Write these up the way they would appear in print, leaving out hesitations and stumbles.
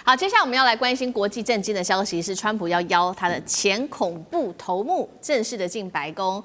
好，接下来我们要来关心国际震惊的消息，是川普要邀他的前恐怖头目正式的进白宫。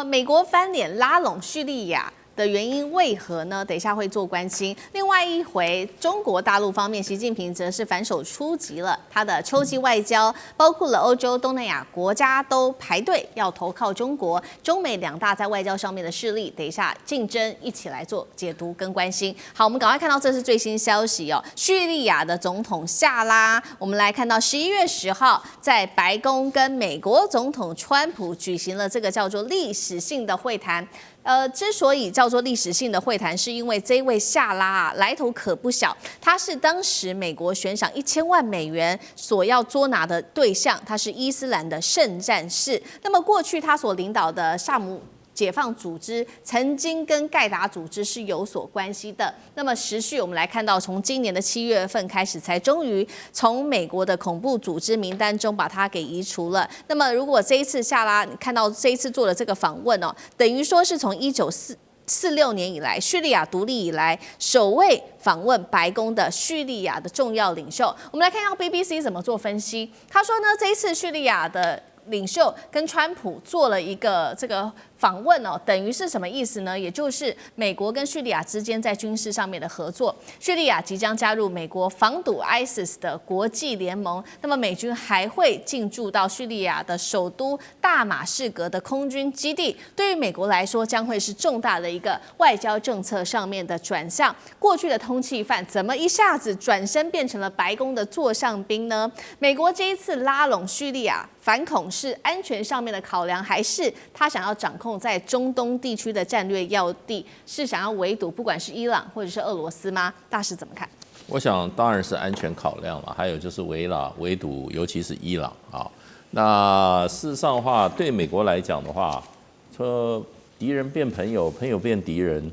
美国翻脸拉拢叙利亚的原因为何呢？等一下会做关心。另外一回，中国大陆方面，习近平则是反手出击了，他的秋季外交包括了欧洲、东南亚国家都排队要投靠中国，中美两大在外交上面的势力，等一下竞争一起来做解读跟关心。好，我们赶快看到这是最新消息哦，叙利亚的总统夏拉，我们来看到11月10号在白宫跟美国总统川普举行了这个叫做历史性的会谈。之所以叫做历史性的会谈，是因为这位夏拉啊来头可不小，他是当时美国悬赏1000万美元所要捉拿的对象，他是伊斯兰的圣战士。那么过去他所领导的萨姆解放组织曾经跟盖达组织是有所关系的。那么时序我们来看到，从今年的7月份开始，才终于从美国的恐怖组织名单中把它给移除了。那么如果这一次夏拉，你看到这一次做了这个访问哦，等于说是从1946年以来，叙利亚独立以来首位访问白宫的叙利亚的重要领袖。我们来看看 BBC 怎么做分析。他说呢，这一次叙利亚的领袖跟川普做了一个这个访问哦，等于是什么意思呢？也就是美国跟叙利亚之间在军事上面的合作，叙利亚即将加入美国防堵 ISIS 的国际联盟，那么美军还会进驻到叙利亚的首都大马士革的空军基地，对于美国来说将会是重大的一个外交政策上面的转向。过去的通缉犯怎么一下子转身变成了白宫的座上宾呢？美国这一次拉拢叙利亚，反恐是安全上面的考量，还是他想要掌控在中东地区的战略要地，是想要围堵不管是伊朗或者是俄罗斯吗？大师怎么看？我想当然是安全考量了，还有就是围堵，尤其是伊朗啊。那事实上的话，对美国来讲的话，说敌人变朋友，朋友变敌人，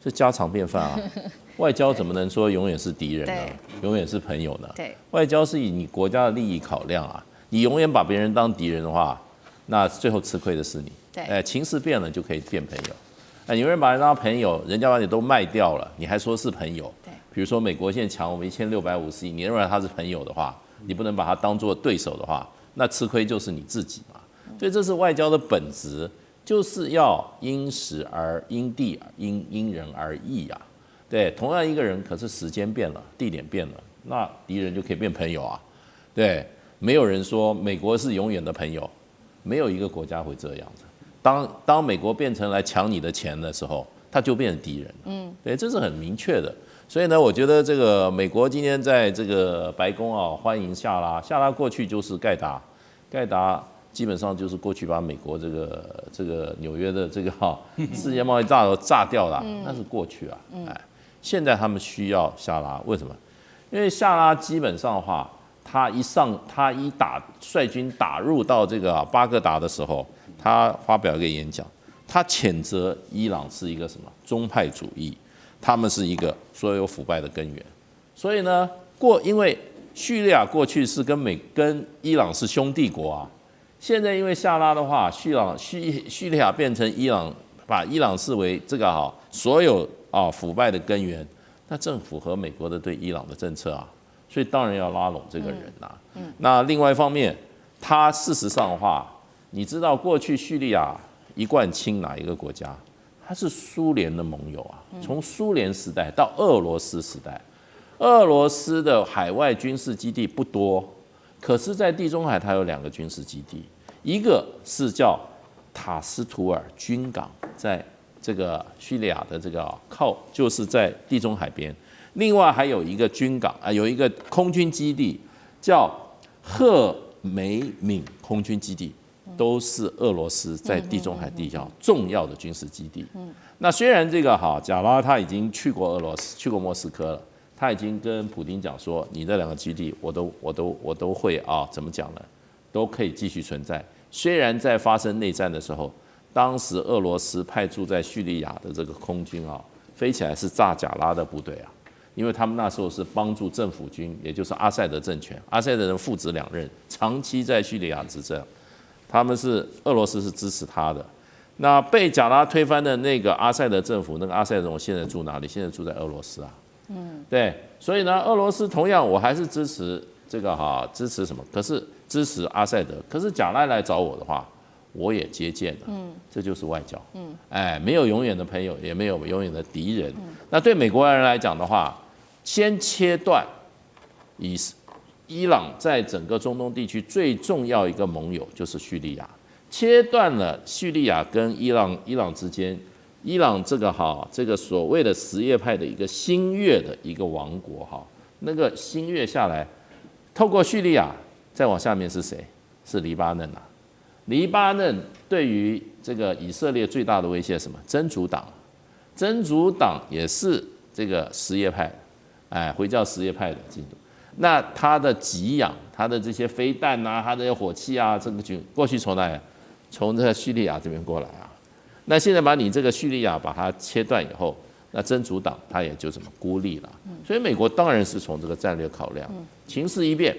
这家常便饭啊。外交怎么能说永远是敌人呢？永远是朋友呢？对，外交是以你国家的利益考量啊。你永远把别人当敌人的话，那最后吃亏的是你。对，情势变了就可以变朋友。你永远把人当朋友，人家把你都卖掉了，你还说是朋友？对。比如说美国现在抢我们1650亿，你认为他是朋友的话，你不能把他当作对手的话，那吃亏就是你自己嘛。所以这是外交的本质，就是要因时而因地因人而异啊。对，同样一个人，可是时间变了，地点变了，那敌人就可以变朋友啊。对。没有人说美国是永远的朋友，没有一个国家会这样子。当美国变成来抢你的钱的时候，他就变成敌人了。对，这是很明确的。所以呢，我觉得这个美国今天在这个白宫啊，欢迎夏拉过去就是盖达基本上就是过去把美国这个纽约的这个世界贸易炸掉了，那是过去啊。现在他们需要夏拉，为什么？因为夏拉基本上的话。他率军打入到这个巴格达的时候，他发表一个演讲，他谴责伊朗是一个什么宗派主义，他们是一个所有腐败的根源。所以呢，因为叙利亚过去是跟伊朗是兄弟国啊，现在因为夏拉的话，叙利亚变成伊朗，把伊朗视为这个所有腐败的根源，那正符合美国的对伊朗的政策啊。所以当然要拉拢这个人呐。那另外一方面，他事实上的话，你知道过去叙利亚一贯亲哪一个国家？他是苏联的盟友啊。从苏联时代到俄罗斯时代，俄罗斯的海外军事基地不多，可是，在地中海它有2个军事基地，一个是叫塔斯图尔军港，在这个叙利亚的这个就是在地中海边。另外还有一个军港有一个空军基地叫赫梅敏空军基地，都是俄罗斯在地中海地区重要的军事基地。那虽然这个贾拉他已经去过俄罗斯，去过莫斯科了，他已经跟普丁讲说，你这2个基地我都会怎么讲呢？都可以继续存在。虽然在发生内战的时候，当时俄罗斯派驻在叙利亚的这个空军飞起来是炸贾拉的部队啊。因为他们那时候是帮助政府军，也就是阿塞德政权，阿塞德人父子2任长期在叙利亚执政，俄罗斯是支持他的。那被贾拉推翻的那个阿塞德政府，那个阿塞德人现在住哪里？现在住在俄罗斯啊。对，所以呢，俄罗斯同样我还是支持这个支持什么？可是支持阿塞德，可是贾赖来找我的话，我也接见了，这就是外交，没有永远的朋友，也没有永远的敌人。那对美国人来讲的话，先切断伊朗在整个中东地区最重要一个盟友就是叙利亚，切断了叙利亚跟伊朗之间，伊朗这个所谓的什叶派的一个新月的一个王国那个新月下来，透过叙利亚再往下面是谁？是黎巴嫩啊。黎巴嫩对于这个以色列最大的威胁是什么？真主党，真主党也是这个什叶派，回教什叶派的进度。那他的给养，他的这些飞弹啊，他的火器啊，这个过去从哪里？从这个叙利亚这边过来啊。那现在把你这个叙利亚把它切断以后，那真主党他也就这么孤立了。所以美国当然是从这个战略考量，情势一变，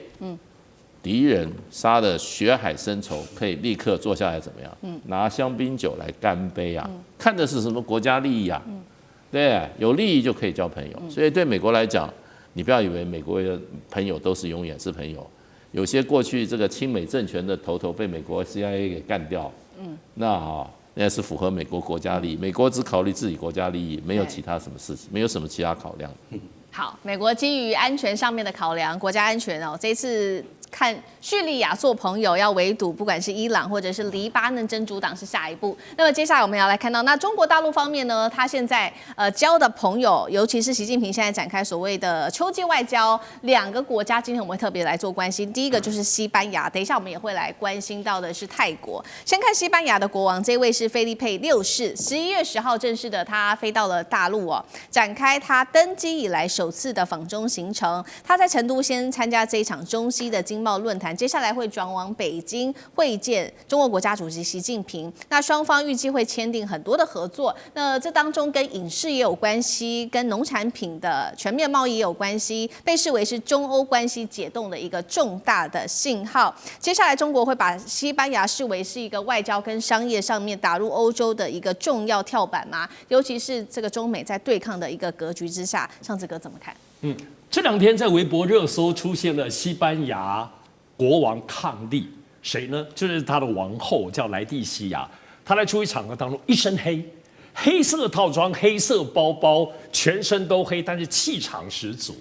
敌人杀得血海深仇，可以立刻坐下来怎么样？拿香槟酒来干杯啊！看的是什么国家利益啊？对，有利益就可以交朋友。所以对美国来讲，你不要以为美国的朋友都是永远是朋友，有些过去这个亲美政权的头被美国 CIA 给干掉，那是符合美国国家利益。美国只考虑自己国家利益，没有其他什么事情，没有什么其他考量。好，美国基于安全上面的考量，国家安全这一次看叙利亚做朋友要围堵，不管是伊朗或者是黎巴嫩真主党是下一步。那么接下来我们要来看到，那中国大陆方面呢，他现在交的朋友，尤其是习近平现在展开所谓的秋季外交，两个国家今天我们会特别来做关心。第一个就是西班牙，等一下我们也会来关心到的是泰国。先看西班牙的国王，这位是菲利佩六世，11月10号正式的他飞到了大陆展开他登基以来首次的访中行程。他在成都先参加这一场中西的经贸论坛，接下来会转往北京会见中国国家主席习近平。那双方预计会签订很多的合作，那这当中跟影视也有关系，跟农产品的全面贸易也有关系，被视为是中欧关系解冻的一个重大的信号。接下来中国会把西班牙视为是一个外交跟商业上面打入欧洲的一个重要跳板吗？尤其是这个中美在对抗的一个格局之下，尚志哥怎么看？这两天在微博热搜出现了西班牙国王伉俪，谁呢？就是他的王后叫莱蒂西亚。她在出席场合当中一身黑，黑色套装、黑色包包，全身都黑，但是气场十足。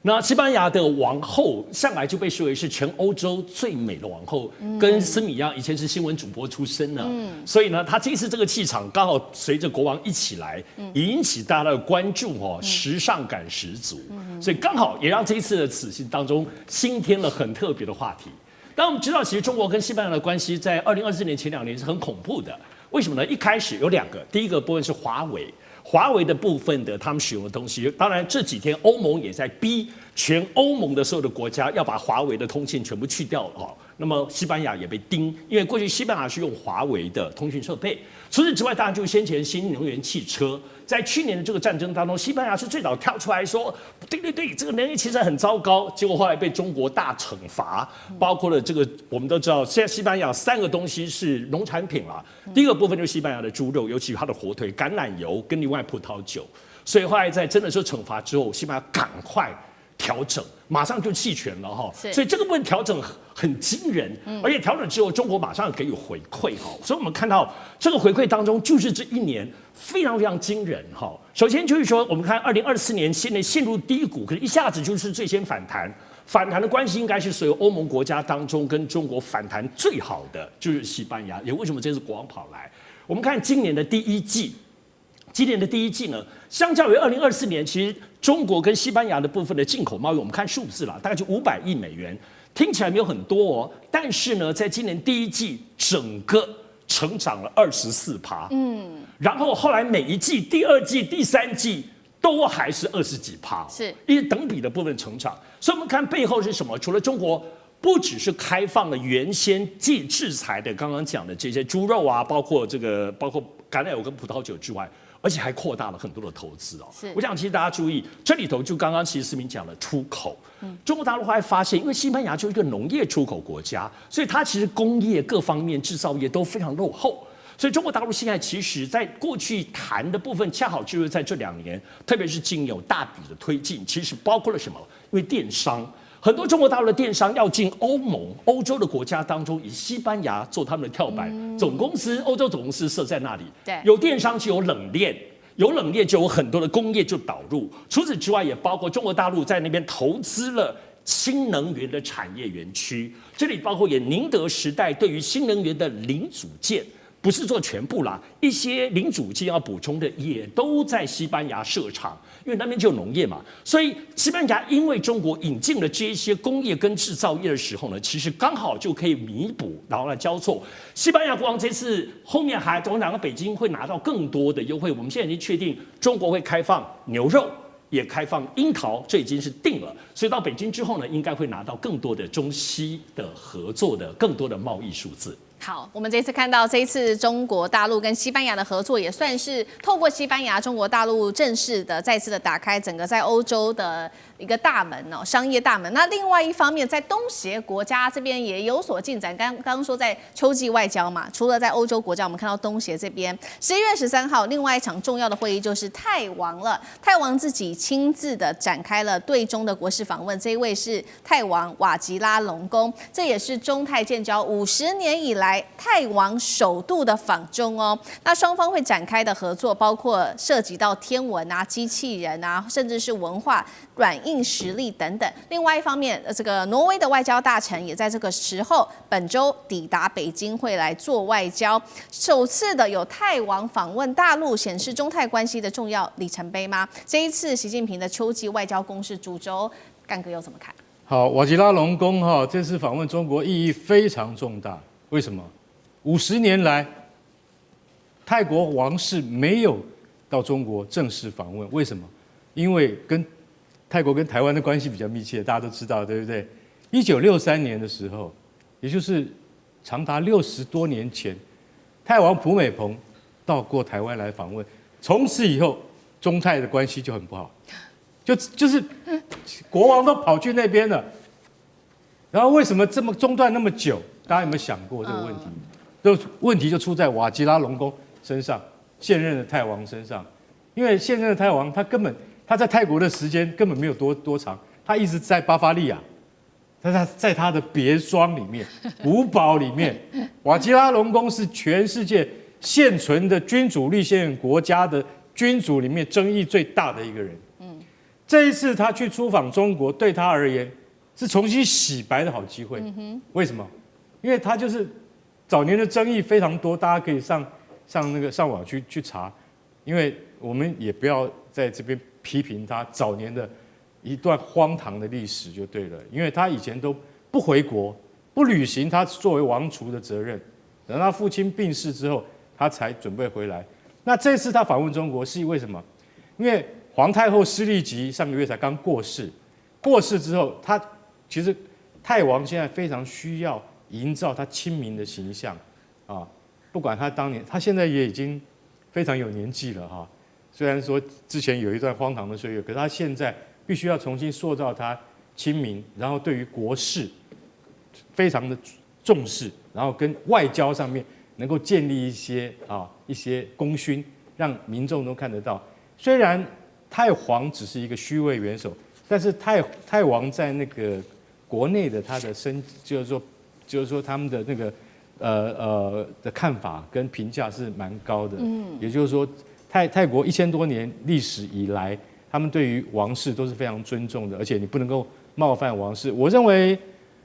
那西班牙的王后向来就被视为是全欧洲最美的王后，跟斯米一样，以前是新闻主播出身呢。所以呢，她这次这个气场刚好随着国王一起来，引起大家的关注时尚感十足。所以刚好也让这一次的此行当中新添了很特别的话题。但我们知道，其实中国跟西班牙的关系在2024年前2年是很恐怖的。为什么呢？一开始有两个，第一个部分是华为的部分的他们使用的东西，当然这几天欧盟也在逼全欧盟的所有的国家要把华为的通信全部去掉了那么西班牙也被盯，因为过去西班牙是用华为的通讯设备。除此之外，当然就是先前新能源汽车，在去年的这个战争当中，西班牙是最早跳出来说，对，这个能源汽车很糟糕。结果后来被中国大惩罚，包括了这个我们都知道，现在西班牙3个东西是农产品啦。第一个部分就是西班牙的猪肉，尤其它的火腿、橄榄油跟另外葡萄酒。所以后来在真的是惩罚之后，西班牙赶快调整，马上就弃权了所以这个部分调整很惊人，而且调整之后，中国马上给予回馈所以我们看到这个回馈当中，就是这一年非常非常惊人首先就是说，我们看2024年现在陷入低谷，可是一下子就是最先反弹。反弹的关系应该是所有欧盟国家当中跟中国反弹最好的就是西班牙，也为什么这次国王跑来？我们看今年的第一季呢，相较于2024年，其实中国跟西班牙的部分的进口贸易，我们看数字啦，大概就500亿美元，听起来没有很多但是呢，在今年第一季整个成长了24%，然后后来每一季、第二季、第三季都还是20几%，是因为等比的部分成长。所以我们看背后是什么？除了中国不只是开放了原先既制裁的刚刚讲的这些猪肉啊，包括橄榄油跟葡萄酒之外，而且还扩大了很多的投资我想其实大家注意，这里头就刚刚其实思明讲了出口，中国大陆后来发现，因为西班牙就是一个农业出口国家，所以它其实工业各方面制造业都非常落后。所以中国大陆现在其实在过去谈的部分，恰好就是在这2年，特别是经有大笔的推进，其实包括了什么？因为电商。很多中国大陆的电商要进欧盟、欧洲的国家当中，以西班牙做他们的跳板，总公司欧洲总公司设在那里。对，有电商就有冷链，有冷链就有很多的工业就导入。除此之外，也包括中国大陆在那边投资了新能源的产业园区，这里包括也宁德时代对于新能源的零组件。不是做全部啦，一些零组件要补充的也都在西班牙设厂，因为那边就有农业嘛。所以西班牙因为中国引进了这些工业跟制造业的时候呢，其实刚好就可以弥补，然后来交错。西班牙国王这次后面还总讲到北京会拿到更多的优惠，我们现在已经确定中国会开放牛肉。也开放樱桃，这已经是定了。所以到北京之后呢，应该会拿到更多的中西的合作的更多的贸易数字。好，我们这次看到这一次中国大陆跟西班牙的合作，也算是透过西班牙，中国大陆正式的再次的打开整个在欧洲的一个大门哦，商业大门。那另外一方面，在东协国家这边也有所进展。刚刚说在秋季外交嘛，除了在欧洲国家，我们看到东协这边11月13号，另外一场重要的会议就是泰王了。泰王自己亲自的展开了对中的国事访问，这一位是泰王瓦吉拉隆功，这也是中泰建交50年以来泰王首度的访中哦。那双方会展开的合作，包括涉及到天文啊、机器人啊，甚至是文化、软硬实力等等。另外一方面，这个挪威的外交大臣也在这个时候本周抵达北京，会来做外交。首次的有泰王访问大陆，显示中泰关系的重要里程碑吗？这一次习近平的秋季外交攻势主轴，干哥又怎么看？好，瓦吉拉隆功这次访问中国意义非常重大。为什么？50年来，泰国王室没有到中国正式访问，为什么？因为泰国跟台湾的关系比较密切，大家都知道，对不对？1963年的时候，也就是长达60多年前，泰王蒲美蓬到过台湾来访问，从此以后，中泰的关系就很不好，就是国王都跑去那边了，然后为什么这么中断那么久？大家有没有想过这个问题？问题就出在瓦吉拉隆功身上，现任的泰王身上。因为现任的泰王他在泰国的时间根本没有多长，他一直在巴伐利亚，在他的别庄里面、古堡里面。瓦吉拉隆功是全世界现存的君主立宪国家的君主里面争议最大的一个人。这一次他去出访中国，对他而言是重新洗白的好机会。为什么？因为他就是早年的争议非常多，大家可以上网去查。因为我们也不要在这边批评他早年的一段荒唐的历史就对了，因为他以前都不回国，不履行他作为王储的责任，等他父亲病逝之后，他才准备回来。那这次他访问中国是为什么？因为皇太后施丽吉上个月才刚过世，过世之后，其实泰王现在非常需要营造他亲民的形象啊，不管他当年，他现在也已经非常有年纪了哈。虽然说之前有一段荒唐的岁月，可是他现在必须要重新塑造他亲民，然后对于国事非常的重视，然后跟外交上面能够建立一些功勋，让民众都看得到。虽然泰皇只是一个虚位元首，但是泰王在那个国内的他的就是说他们的那个的看法跟评价是蛮高的。也就是说泰国1000多年历史以来，他们对于王室都是非常尊重的，而且你不能够冒犯王室。我认为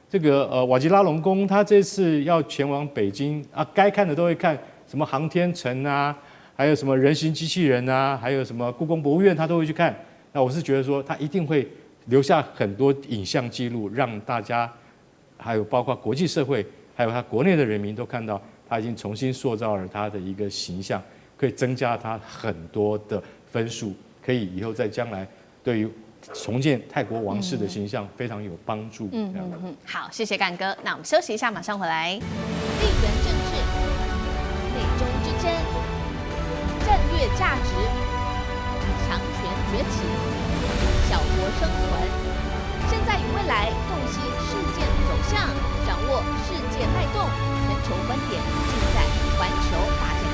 这个瓦吉拉隆功他这次要前往北京啊，该看的都会看，什么航天城啊，还有什么人形机器人啊，还有什么故宫博物院，他都会去看。那我是觉得说，他一定会留下很多影像记录，让大家还有包括国际社会，还有他国内的人民都看到，他已经重新塑造了他的一个形象，可以增加他很多的分数，可以以后在将来对于重建泰国王室的形象非常有帮助。好，谢谢干哥。那我们休息一下，马上回来。地缘政治、美中之争、战略价值、强权崛起、小国生存，现在与未未来，洞悉事件走向，掌握世界脉动，全球观点尽在环球大见。